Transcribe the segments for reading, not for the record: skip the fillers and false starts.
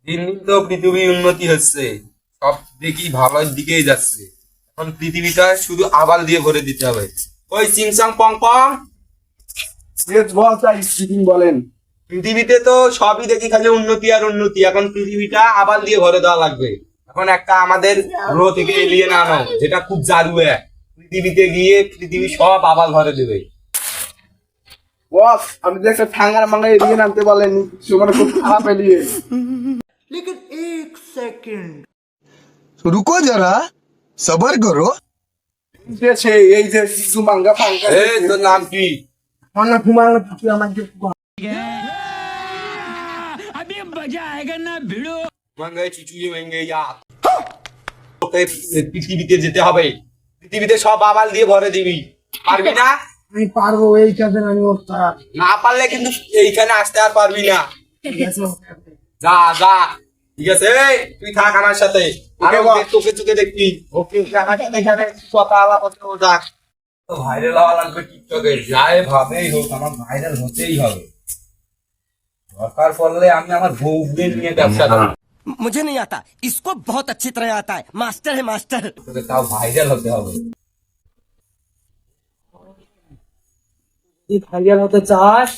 দিন দিন তো পৃথিবী উন্নতি হচ্ছে, সব দেখি ভালোর দিকেই যাচ্ছে। এখন পৃথিবীটা শুধু আবাল দিয়ে ভরে দিতে হবে। ওই চিংসাং পং পং, বলেন। পৃথিবীতে তো সবই দেখি খালি উন্নতি আর উন্নতি, এখন পৃথিবীটা আবাল দিয়ে ভরে দেওয়া লাগবে। এখন একটা আমাদের গ্রহ থেকে এলিয়েন আনো, যেটা খুব জাদু এক, পৃথিবীতে গিয়ে পৃথিবী সব আবাল ভরে দেবে। বস, আপনি যে একটা ঠাঙ্গার মাঙ্গা এদিকে নামতে বলেন, সময় খুব খারাপ এলিয়ে। लेकिन एक सेकंड रुको जरा सबर करो। এই যে শিশু মাঙ্গা ফাঙ্গা এই তোর নাম কি? মাঙ্গা ফুমাঙ্গা তুই আমাকে अभी मजा आएगा ना भिड़ो। মাঙ্গাই চিচুই মাঙ্গাই ইয়া। তোকে পৃথিবীতে যেতে হবে, পৃথিবীতে সব আবাল দিয়ে ভরে দিবি। পারবি না? আমি পারবো, এই কাজে আমি ওস্তাদ। না পারলে কিন্তু এইখানে আসতে আর পারবি না। ঠিক আছে, যা যা, ঠিক আছে? এই, তুই থাক আমার সাথে, আরো তোকে চোখে দেখবি। ওকে এখানে কথা আলাপ করতে যাক। ভাইরাল হওয়া লাগবে টিকটকে, যাই ভাবেই হোক আমার ভাইরাল হতেই হবে। দরকার পড়লে আমি আমার বউদের নিয়ে ব্যবসা করব। मुझे नहीं आता, इसको बहुत अच्छी तरह आता है। मास्टर है मास्टर। তোকে তাও ভাইরাল হতে হবে। তুই ভাইরাল হতে চাস,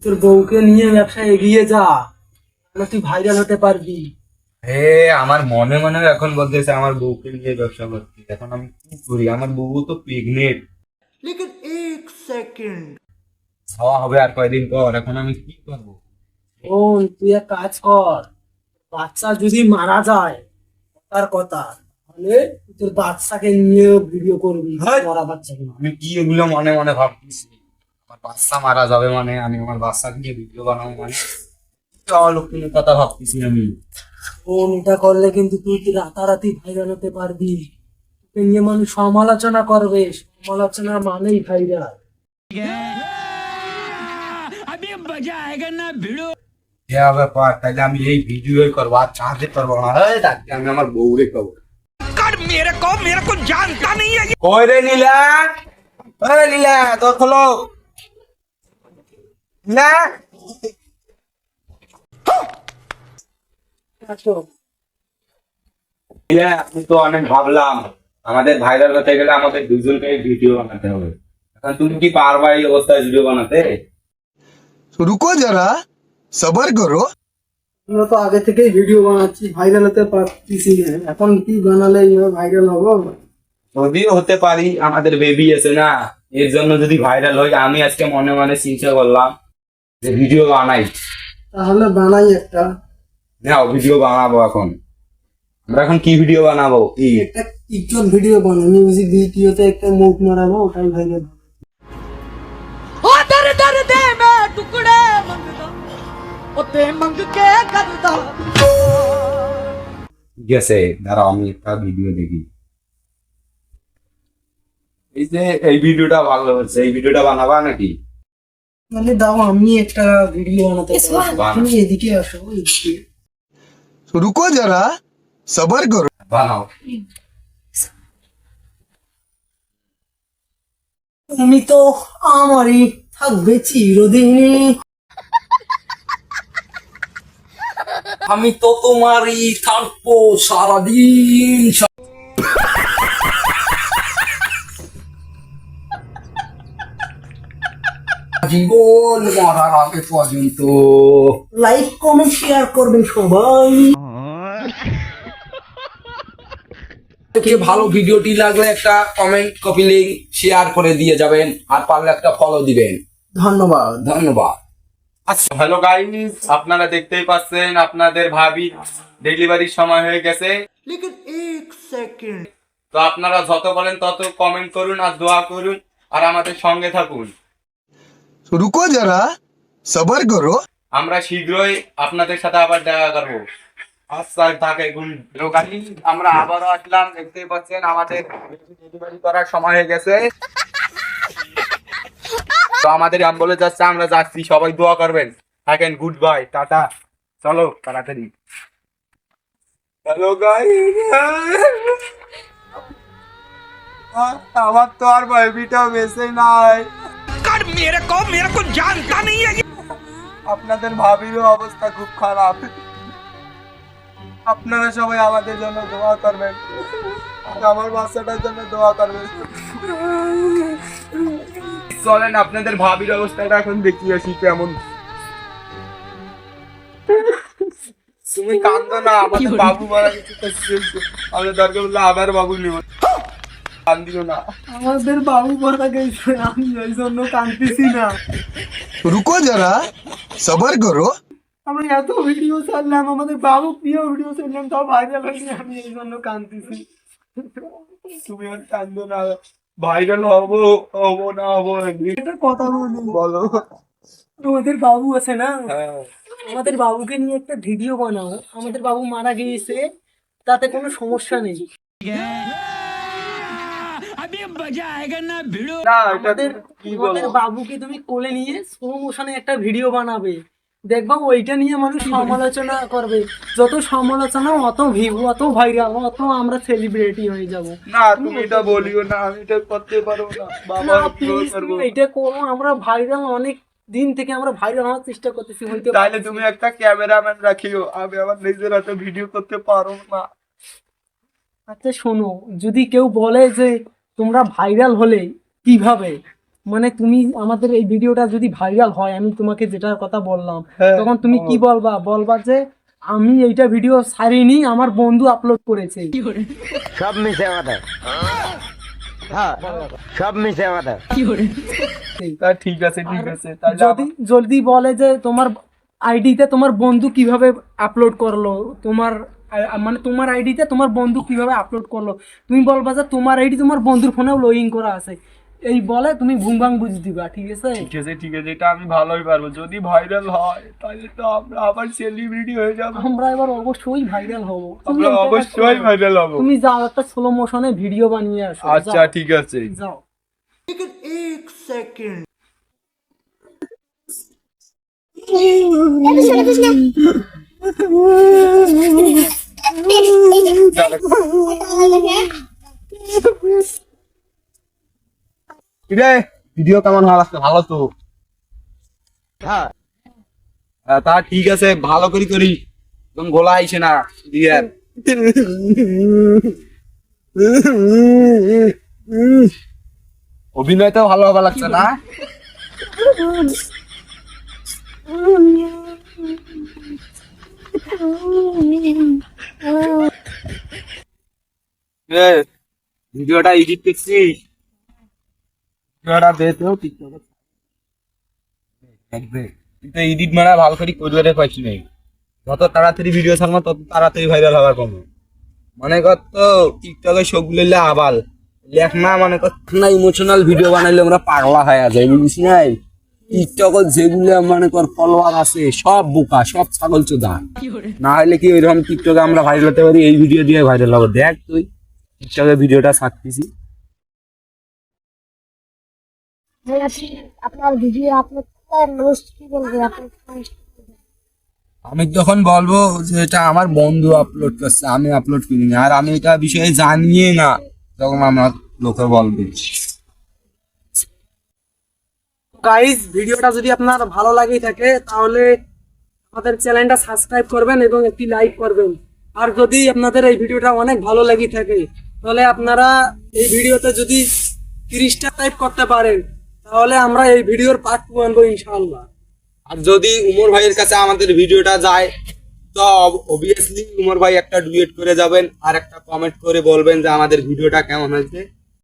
তোর বউকে নিয়ে ব্যবসা এগিয়ে যা, তাহলে তুই ভাইরাল হতে পারবি। হে, আমার মনে মনে এখন বলতেছে আমার বউকে নিয়ে ব্যবসা করতে। এখন আমি কি করি? আমার বউ তো প্রেগনেন্ট। लेकिन एक सेकंड খাওয়া হবে আর কয়দিন পর, এখন আমি কি করবো? শোন, তুই এক কাজ কর, বাচ্চা যদি মারা যায় তার কথা, তাহলে তুই তোর বাচ্চাকে নিয়ে ভিডিও করবি, মরা বাচ্চাকে নিয়ে। আমি কি এগুলো মনে মনে ভাবতেছি? আমার বাচ্চা মারা যাবে মানে আমি আমার বাচ্চাকে নিয়ে ভিডিও বানাবো মানে অলক্ষণের কথা ভাবতেছি আমি। শোন, এটা করলে কিন্তু তুই রাতারাতি ভাইরাল হতে পারবি। তোকে নিয়ে মানুষ সমালোচনা করবে, সমালোচনা মানেই ভাইরাল। अभी मजा आएगा ना भिड़ो। ব্যাপার, তাইলে আমি এই ভিডিও করবো আর চাঁদে করবো না। আমি আমার বউরে করবো। मेरे को जानता नहीं है। কই রে নীলা? ওই নীলা, তোর খোলো না। আমি তো অনেক ভাবলাম আমাদের ভাইরাল হতে গেলে আমাদের দুজনকে ভিডিও বানাতে হবে। এখন তুমি কি পারবা এই অবস্থায় ভিডিও বানাতে? रुको जरा सबर करो। আমরা তো আগে থেকেই ভিডিও বানাচ্ছি, ভাইরাল হতে পারতেছি না। এখন কি বানালে এইভাবে ভাইরাল হবো? যদিও হতে পারি, আমাদের বেবি আছে না, এর জন্য যদি ভাইরাল হয়। আমি আজকে মনে মনে চিন্তা করলাম যে ভিডিও বানাই। তাহলে বানাই একটা। নাও ভিডিও বানাবো। এখন আমরা এখন কি ভিডিও বানাবো? কি একটা টিকটক ভিডিও বানাবো, মিউজিক ভিডিওতে একটা মুখ মারাবো, ওটাই ভাইরাল হবে। ओ दर दर दे मैं टुकड़े मंगदा, ओ ते मंग के करदा। ঠিক আছে, দাঁড়াও আমি একটা ভিডিও দেখি। এই যে এই ভিডিওটা ভালো হচ্ছে, এই ভিডিওটা বানাবা নাকি? তাহলে দাও, আমি একটা ভিডিও বানাতে পারবো। বানা। তুমি এদিকে আসো, এদিকে। रुको जरा सबर करो। বানাও। তুমি তো আমারই থাকবে চিরদিনই, আমি তো তোমারই থাকবো সারাদিন। জীবন মরার আগে পর্যন্ত। লাইক কমেন্ট শেয়ার করবেন সবাই। ভালো ভিডিওটি লাগলে একটা কমেন্ট, কপি লিঙ্ক শেয়ার করে দিয়ে যাবেন, আর পারলে একটা ফলো দিবেন। ধন্যবাদ। ধন্যবাদ। আচ্ছা, হ্যালো গাইস, আপনারা দেখতেই পাচ্ছেন আপনাদের ভাবি ডেলিভারির সময় হয়ে গেছে। लेकिन एक सेकंड তো আপনারা যত বলেন তত কমেন্ট করুন আর দোয়া করুন আর আমাদের সঙ্গে থাকুন। रुको जरा सबर करो। আমরা শীঘ্রই আপনাদের সাথে আবার দেখা করবো। আচ্ছা থাকে গুণ। আমরা আবারও আসলাম, দেখতেই পাচ্ছেন আমাদের ডেলিভারি করার সময় হয়ে গেছে। তো আমাদের বলে যাচ্ছে, আমরা যাচ্ছি, সবাই দোয়া করবেন। থাকেন, গুড বাই, টাটা, চলো তাড়াতাড়ি। হ্যালো গাইস, আমার তো আর বেবিটা বেঁচে নাই। मेरे को जानता नहीं है। আপনাদের ভাবিরও অবস্থা খুব খারাপ। আপনারা সবাই আমাদের জন্য দোয়া করবেন আর আমার বাচ্চাটার জন্য দোয়া করবেন। চলেন আপনাদের ভাবির অবস্থাটা এখন দেখি আসি কেমন। তুমি কান্দো না, আমাদের বাবু মারা গেছে তো শেষ। আমাদের দরকার বললে আবার বাবু নেব, কান্দিও না। আমাদের বাবু মারা গেছে, আমি এই জন্য কাঁদতেছি না। रुको जरा सबर करो আমরা এত ভিডিও ছাড়লাম, আমাদের বাবু প্রিয় ভিডিও ছাড়লাম, তাও ভাইরাল হয়নি, আমি এই জন্য কাঁদতেছি। তুমি আর কান্দো না, ভাইরাল হবো হবো না হবো একটা কথা বলি, বলো। আমাদের বাবু আছে না, হ্যাঁ আমাদের বাবুকে নিয়ে একটা ভিডিও বানাও। আমাদের বাবু মারা গিয়েছে, তাতে কোনো সমস্যা নেই। अभी मजा आएगा ना भिड़ो। না এটা আমাদের কি আমাদের বলো, বাবুকে তুমি কোলে নিয়ে স্লো মোশনে একটা ভিডিও বানাবে, দেখবা ওইটা নিয়ে মানুষ সমালোচনা করবে। যত সমালোচনা অত ভিউ, অত ভাইরাল, অত আমরা সেলিব্রিটি হয়ে যাব। না তুমি এটা বলিও না, আমি এটা করতে পারবো না বাবা, না কি প্লিজ করবো। তুমি এটা করো, আমরা ভাইরাল অনেক দিন থেকে আমরা ভাইরাল হওয়ার চেষ্টা করতেছি, হইতে তাহলে তুমি একটা ক্যামেরাম্যান রাখিও, আমি আমার নিজের হাতে ভিডিও করতে পারবো না। আচ্ছা শোনো, যদি কেউ বলে যে তোমরা ভাইরাল হলে কিভাবে, মানে তুমি আমাদের এই ভিডিওটা যদি ভাইরাল হয়, আমি তোমাকে যেটার কথা বললাম, হ্যাঁ, তখন তুমি কি বলবা? বলবা যে আমি এইটা ভিডিও ছাড়িনি, আমার বন্ধু আপলোড করেছে। সব মিশে কথা, হ্যাঁ সব মিশে কথা। তা ঠিক আছে ঠিক আছে, তাহলে যদি যদি বলে যে তোমার আইডিতে তোমার বন্ধু কিভাবে আপলোড করলো, তোমার মানে তোমার আইডিতে তোমার বন্ধু কিভাবে আপলোড করলো, তুমি বলবা যে তোমার আইডি তোমার বন্ধুর ফোনেও লগইন করা আছে, এই বলে তুমি ভুংবাং বুঝ দিবা, ঠিক আছে? ঠিক আছে ঠিক আছে, এটা আমি ভালোই পারবো। যদি ভাইরাল হয় তাহলে তো আমরা আবার সেলিব্রিটি হয়ে যাবো, আমরা এবার অবশ্যই ভাইরাল হব। আমরা অবশ্যই ভাইরাল হবো। তুমি যাও একটা স্লো মোশনে ভিডিও বানিয়ে আসো। আচ্ছা যাও, ঠিক আছে। যাও। কিরে ভিডিও কেমন ভালো লাগছে? ভালো তো, হ্যাঁ তা ঠিক আছে, ভালো করি করি, একদম গোলা আইসে না দিয়ে। অভিনয় তো ভালো ভালো লাগছে না? ভিডিওটা এডিট করছিস? ভিডিওটা বেতেও টিকটকে দেখবে, কিন্তু এডিট মারা ভালো করে করবে পাইছি নাই। যত তাড়াতাড়ি ভিডিও ছাড়বো তত তাড়াতাড়ি ভাইরাল হওয়ার কম। মনে কর তো টিকটকে সবগুলো আবাল লেখ না, মনে কর না ইমোশনাল ভিডিও বানাইলে আমরা পাগলা হয়ে যায়, বুঝিস নাই? টিকটকে যেগুলো মনে কর ফলোয়ার আছে সব বোকা, সব ছাগল চোদা। না হলে কি ওইরকম টিকটকে আমরা ভাইরাল হতে পারি? এই ভিডিও দিয়ে ভাইরাল হবো। দেখ তুই টিকটকে ভিডিওটা ছাড়তেছি, আপনার ভিডিও আপলোড করতে মানুষ কি বলবে? আমি তখন বলবো যে এটা আমার বন্ধু আপলোড করছে, আমি আপলোড করিনি, আর আমি এটা বিষয়ে জানিয়ে না, তখন আমার লোকে বলবে। গাইস, ভিডিওটা যদি আপনার ভালো লাগে থাকে তাহলে আমাদের চ্যানেলটা সাবস্ক্রাইব করবেন এবং একটি লাইক করবেন। আর যদি আপনাদের এই ভিডিওটা অনেক ভালো লাগে থাকে তাহলে আপনারা এই ভিডিওতে যদি 30টা টাইপ করতে পারেন তাহলে আমরা এই ভিডিওর পার্ট 2 আনবো ইনশাআল্লাহ। আর যদি উমর ভাইয়ের কাছে আমাদের ভিডিওটা যায় তো অবভিয়াসলি উমর ভাই একটা ডুয়েট করে যাবেন আর একটা কমেন্ট করে বলবেন যে আমাদের ভিডিওটা কেমন হয়েছে।